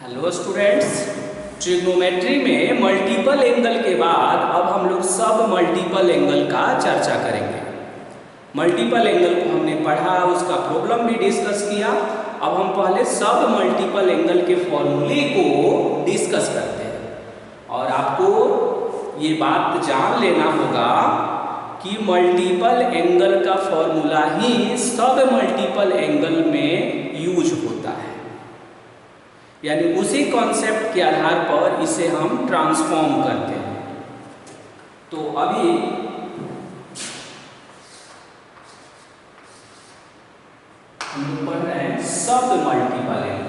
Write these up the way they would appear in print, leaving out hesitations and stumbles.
Hello students, trigonometry में multiple angle के बाद अब हम लोग सब मल्टीपल एंगल का चर्चा करेंगे। मल्टीपल एंगल को हमने पढ़ा, उसका प्रॉब्लम भी डिस्कस किया। अब हम पहले सब मल्टीपल एंगल के फॉर्मूले को डिस्कस करते हैं। और आपको ये बात जान लेना होगा कि मल्टीपल एंगल का फॉर्मूला ही सब मल्टीपल एंगल में यूज होता है, यानी उसी कॉन्सेप्ट के आधार पर इसे हम ट्रांसफॉर्म करते हैं। तो अभी हम लोग पढ़ रहे हैं सब मल्टीपल एंगल।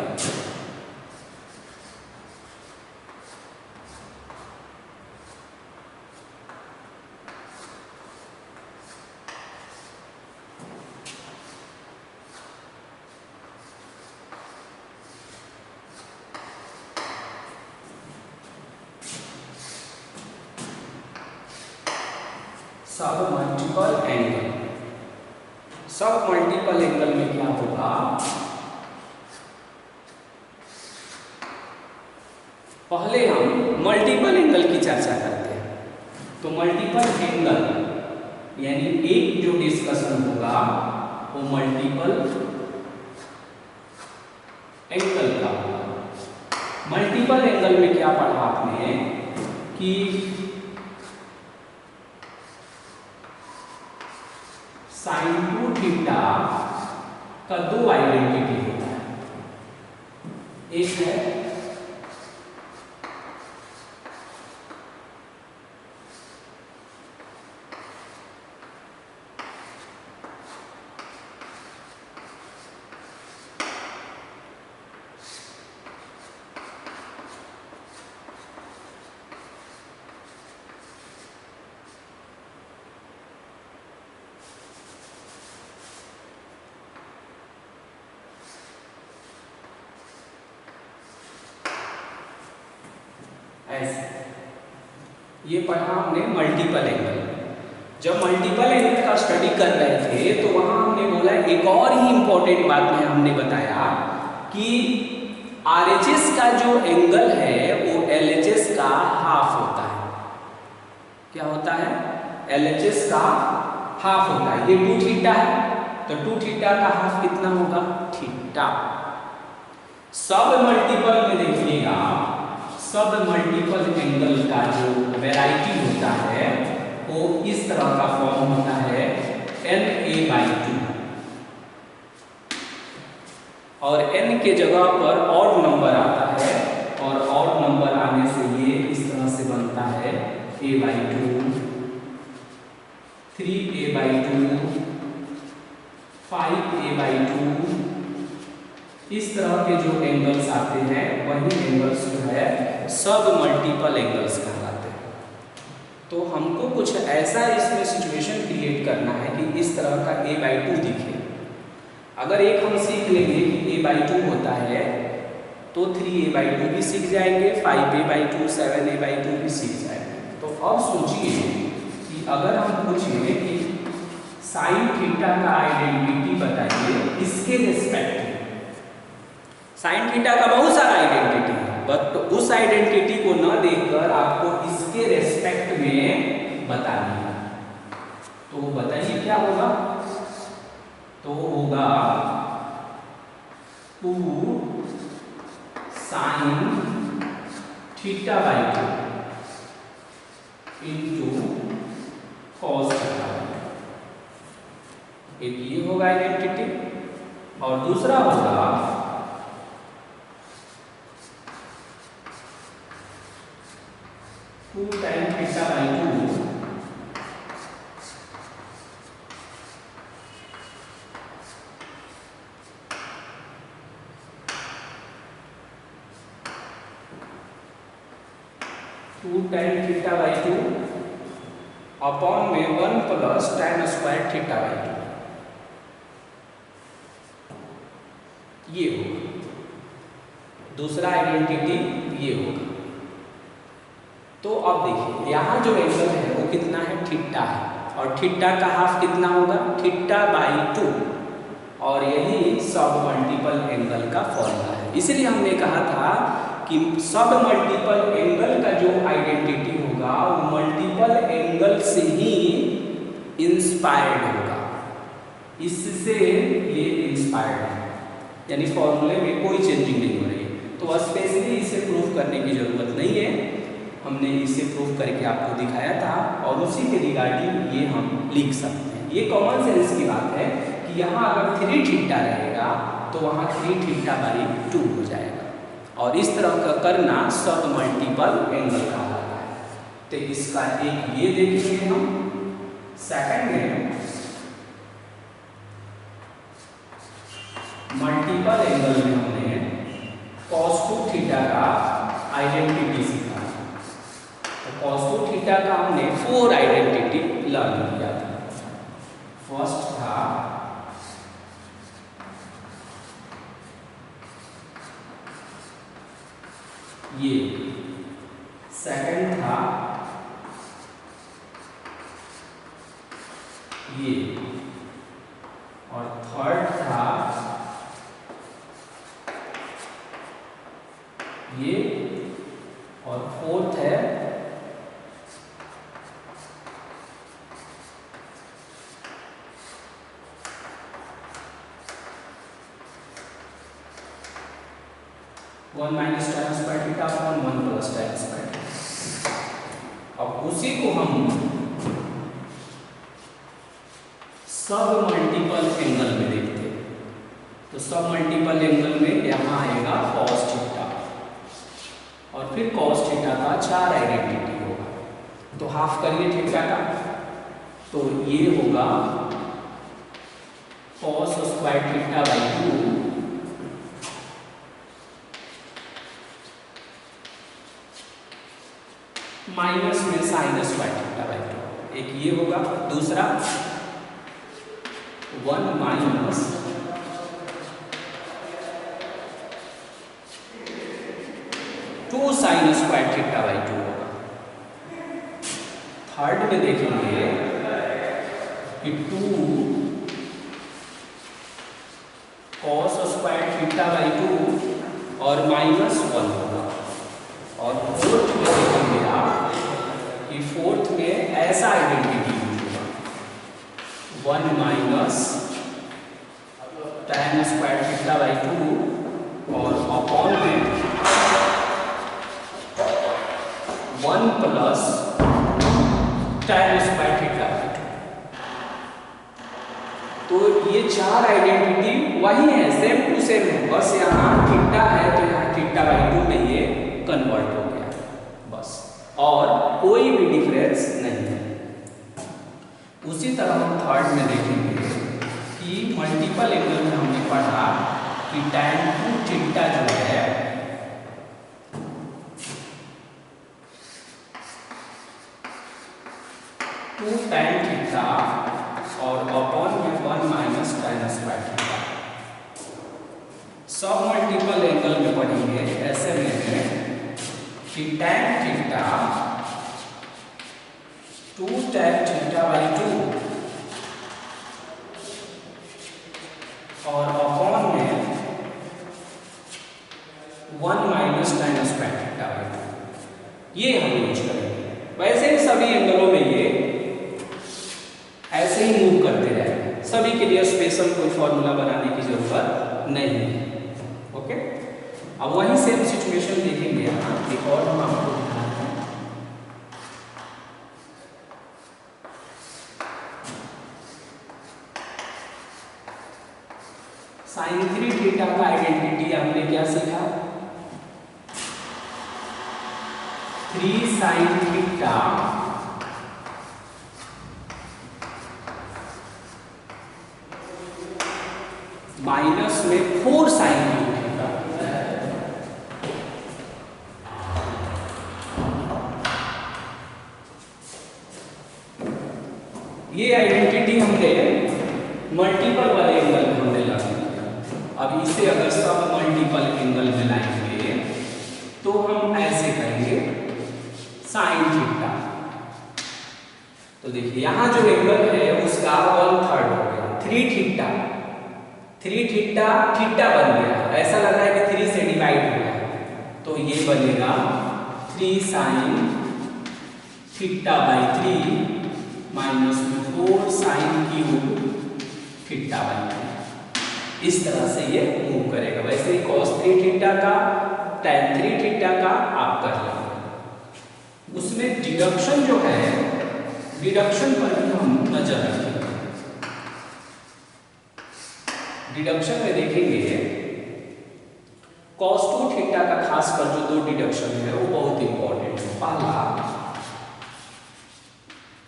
सब मल्टीपल एंगल, सब मल्टीपल एंगल में क्या होगा, पहले हम मल्टीपल एंगल की चर्चा करते हैं। तो मल्टीपल एंगल यानी एक जो डिस्कशन होगा वो मल्टीपल एंगल का होगा। मल्टीपल एंगल में क्या पढ़ा आपने कि साइन टू थीटा का दो आइडेंटिटी होता है। एक है ऐसे, ये पढ़ा हमने मल्टीपल एंगल। जब मल्टीपल एंगल का स्टडी कर रहे थे तो वहां हमने बोला एक और ही इंपॉर्टेंट बात में हमने बताया कि RHS का जो एंगल है वो LHS का हाफ होता है। क्या होता है? LHS का हाफ होता है। ये 2 थीटा है, तो 2 थीटा का हाफ कितना होगा? थीटा। सब मल्टीपल में देखिएगा, सब मल्टीपल एंगल का जो वैरायटी होता है वो इस तरह का फॉर्म होता है Na/2, और n के जगह पर ऑड नंबर आता है, और ऑड नंबर आने से ये इस तरह से बनता है A/2, 3A/2, 5A/2। इस तरह के जो एंगल्स आते हैं वही एंगल्स जो है सब मल्टीपल एंगल्स कहलाते हैं। तो हमको कुछ ऐसा इसमें सिचुएशन क्रिएट करना है कि इस तरह का A/2 दिखे। अगर एक हम सीख लेंगे कि A/2 होता है तो 3A/2 भी सीख जाएंगे, 5A/2, 7A/2 भी सीख जाएंगे। तो अब सोचिए कि अगर हम पूछेंगे कि साइन थीटा का आइडेंटिटी बताइए इसके रिस्पेक्ट में। साइन थीटा का बहुत सारा आइडेंटिटी है, बट उस आइडेंटिटी को न देखकर आपको इसके रेस्पेक्ट में बताना है। तो बताइए क्या होगा? तो होगा 2 साइन थीटा/2 इंटू कॉस थीटा। एक ये होगा आइडेंटिटी, और दूसरा होगा 2 tan θ/2 2 tan θ/2 अपॉन में 1 प्लस tan स्क्वायर θ/2। ये होगा दूसरा आइडेंटिटी, ये होगा। तो अब देखिए यहाँ जो एंगल है वो कितना है? थीटा है, और थीटा का हाफ कितना होगा? θ/2, और यही सब मल्टीपल एंगल का फॉर्मूला है। इसलिए हमने कहा था कि सब मल्टीपल एंगल का जो आइडेंटिटी होगा वो मल्टीपल एंगल से ही इंस्पायर्ड होगा, इससे ये इंस्पायर्ड है, यानी फॉर्मूले में कोई चेंजिंग नहीं हो रही है। तो स्पेशली इसे प्रूफ करने की जरूरत नहीं है, हमने इसे प्रूफ करके आपको दिखाया था और उसी के रिगार्डिंग ये हम लिख सकते हैं। ये कॉमन सेंस की बात है कि यहाँ अगर 3 थीटा रहेगा तो वहाँ 3 थीटा बाई 2 हो जाएगा, और इस तरह का करना सब मल्टीपल एंगल कहलाता है। तो इसका एक ये देखेंगे हम। सेकंड में मल्टीपल एंगल में हमने cos 2 थीटा का आइडेंटिटी सीखा। तो cos 2 थीटा का हमने 4 आइडेंटिटी लर्न किया था। फर्स्ट था ये, सेकंड था ये, और थर्ड था ये, और फोर्थ है one minus tan square theta upon 1 plus tan square theta. अब उसी को हम सब मल्टीपल एंगल में देखते हैं। तो सब मल्टीपल एंगल में यहाँ आएगा cos थीटा, और फिर cos थीटा का 4 आइडेंटिटी होगा। तो हाफ करिए थीटा का, तो ये होगा cos square theta by 2 minus में साइन स्क्वायर थीटा बाई 2, एक ये होगा। दूसरा 1 minus two sine square theta by 2 होगा। थर्ड में देखेंगे कि 2 cos स्क्वायर थीटा बाई 2 और माइनस 1 होगा। और फोर्थ में देखेंगे आप कि फोर्थ में ऐसा आइडेंटिटी होगा 1 minus tan square theta by 2 और अपॉन में 1 plus tan square theta by 2। तो ये 4 आइडेंटिटी वही है, सेम टू सेम है, बस यहाँ थीटा है तो यहाँ थीटा बाई 2 में ये कन्वर्ट हो गया बस, और कोई भी डिफरेंस नहीं है। उसी तरह हम थर्ड में देखेंगे कि मल्टीपल एंगल में हमने पढ़ा कि tan 2 थीटा जो है टू tan थीटा और अपॉन में 1 माइनस tan स्क्वायर थीटा। सब मल्टीपल एंगल में पढ़ेंगे ऐसे में कि tan theta 2 tan theta by 2 और अपॉन में 1 minus tan square theta by 2, ये हम यूज करेंगे। वैसे ही सभी एंगलों में ये ऐसे ही मूव करते रहेंगे, सभी के लिए स्पेशल कोई फॉर्मूला बनाने की जरूरत नहीं है। ओके, अब वही सेम सिचुएशन देखेंगे यहाँ, एक और हम आपको दिखाते हैं। साइन 3 थीटा का आइडेंटिटी हमने क्या सीखा? 3 साइन थीटा माइनस में 4 साइन थीटा। ये आइडेंटिटी हमने मल्टीपल वाले एंगल में हमने लगा दिया। अब इसे अगर सब मल्टीपल एंगल में लाएंगे तो हम ऐसे करेंगे साइन थीटा। तो देखिए यहाँ जो एंगल है उसका 1/3 हो गया, 3 थीटा, 3 थीटा थीटा बन गया, ऐसा लग रहा है कि 3 से डिवाइड हो गया। तो तो ये बनेगा 3 sin theta by 3 minus 4 sin cube theta by 3। इस तरह से ये मूव करेगा। वैसे ही cos 3 थीटा का, tan 3 थीटा का आप कर लेंगे। उसमें डिडक्शन जो है, डिडक्शन पर भी हम नजर रखेंगे। डिडक्शन में देखेंगे cos 2 थीटा का खासकर जो 2 डिडक्शन है वो बहुत इंपॉर्टेंट है। पहला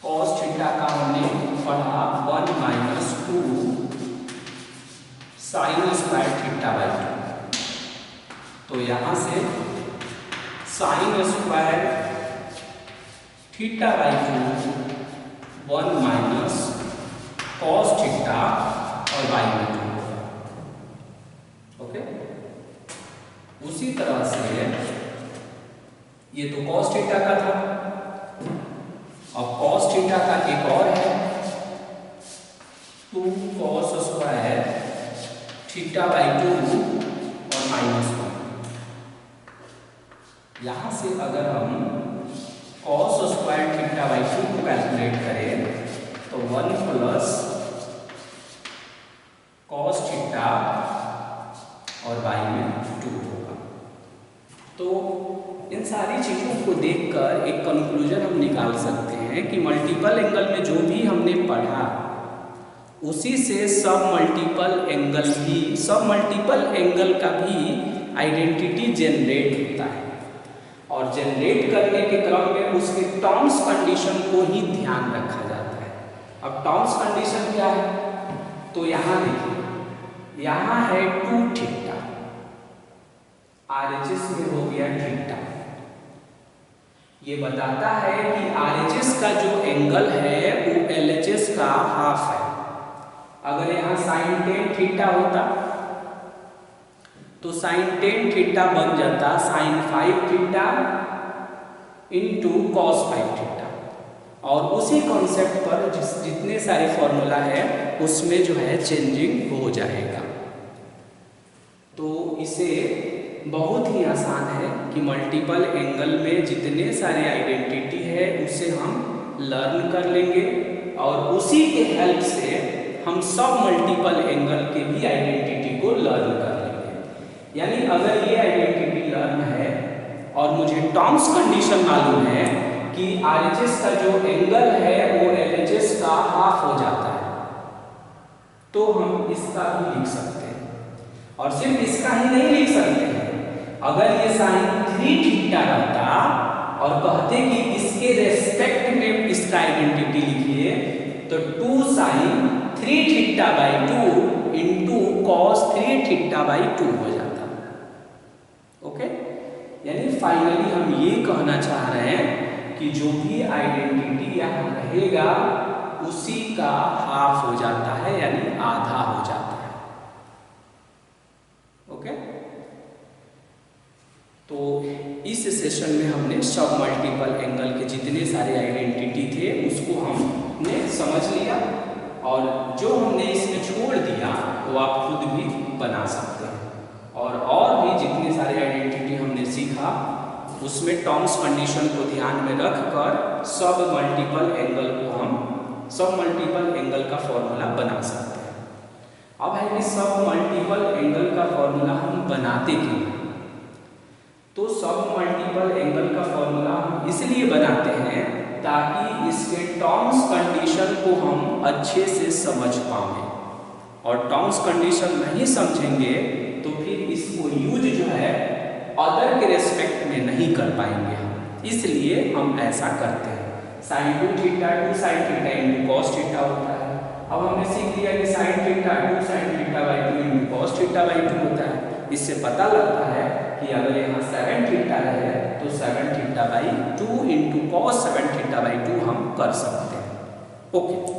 cos थीटा का हमने पढ़ा 1 minus 2 sine square theta by 2। तो यहां से sine square theta by 2 1 minus cos theta और बाई में 2 होगा। ओके, उसी तरह से ये तो cos थीटा का था। अब cos थीटा का एक और है 2 cos स्क्वायर थीटा बाई 2 और माइनस 1। यहां से अगर हम cos स्क्वायर थीटा बाई 2 को कैलकुलेट करें तो 1 प्लस cos थीटा और बाई में 2 होगा। तो इन सारी चीज़ों को देखकर एक कंक्लूजन हम निकाल सकते हैं कि मल्टीपल एंगल में जो भी हमने पढ़ा उसी से सब मल्टीपल एंगल का भी आइडेंटिटी जनरेट होता है। और जनरेट करने के क्रम में उसके टर्म्स कंडीशन को ही ध्यान रखा जाता है। अब टर्म्स कंडीशन क्या है? तो यहाँ देखिए, यहाँ है 2 थीटा, RHS में हो गया थीटा। ये बताता है कि RHS का जो एंगल है वो LHS का हाफ है। अगर यहाँ साइन 10 थीटा होता तो साइन 10 थीटा बन जाता sine 5 theta into cos 5 theta. और उसी कॉन्सेप्ट पर जितने सारे फॉर्मूला है उसमें जो है चेंजिंग हो जाएगा। तो इसे बहुत ही आसान है कि मल्टीपल एंगल में जितने सारे आइडेंटिटी है उसे हम लर्न कर लेंगे और उसी के हेल्प से हम सब मल्टीपल एंगल के भी आइडेंटिटी को लर्न कर लेंगे। यानी अगर ये आइडेंटिटी लर्न है और मुझे टर्म्स कंडीशन मालूम है कि RHS का जो एंगल है वो LHS का हाफ हो जाता है, तो हम इसका भी लिख सकते हैं। और सिर्फ इसका ही नहीं लिख सकते हैं, अगर ये साइन 3 थीटा रहता और कहते कि इसके रेस्पेक्ट में इसका आइडेंटिटी लिखिए तो 2 sine 3 theta by 2 into cos 3 theta by 2 हो जाता। ओके, यानी फाइनली हम ये कहना चाह रहे हैं कि जो भी आइडेंटिटी यहाँ रहेगा उसी का हाफ हो जाता है, यानी आधा हो जाता है। ओके, तो इस सेशन में हमने सब मल्टीपल एंगल के जितने सारे आइडेंटिटी थे उसको हमने समझ लिया और जो हमने इसमें छोड़ दिया वो आप खुद भी बना सकते हैं। और भी जितने सारे आइडेंटिटी हमने सीखा उसमें टर्म्स कंडीशन को ध्यान में रखकर सब मल्टीपल एंगल का फॉर्मूला बना सकते हैं। अब है कि सब मल्टीपल एंगल का फॉर्मूला हम बनाते क्यों? तो सब मल्टीपल एंगल का फॉर्मूला हम इसलिए बनाते हैं ताकि इसके टर्म्स कंडीशन को हम अच्छे से समझ पाएं। और टर्म्स कंडीशन नहीं समझेंगे तो फिर इसको यूज जो है अदर के रेस्पेक्ट में नहीं कर पाएंगे हम, इसलिए हम ऐसा करते हैं। Sine 2 theta 2 sine theta into cos theta होता है। अब हमने सीख लिया कि sine theta 2 sine theta by 2 into cos theta by 2 होता है। इससे पता लगता है कि अगर यहाँ 7 थीटा रहे तो 7 theta by 2 into cos 7 theta by 2 हम कर सकते हैं। ओके।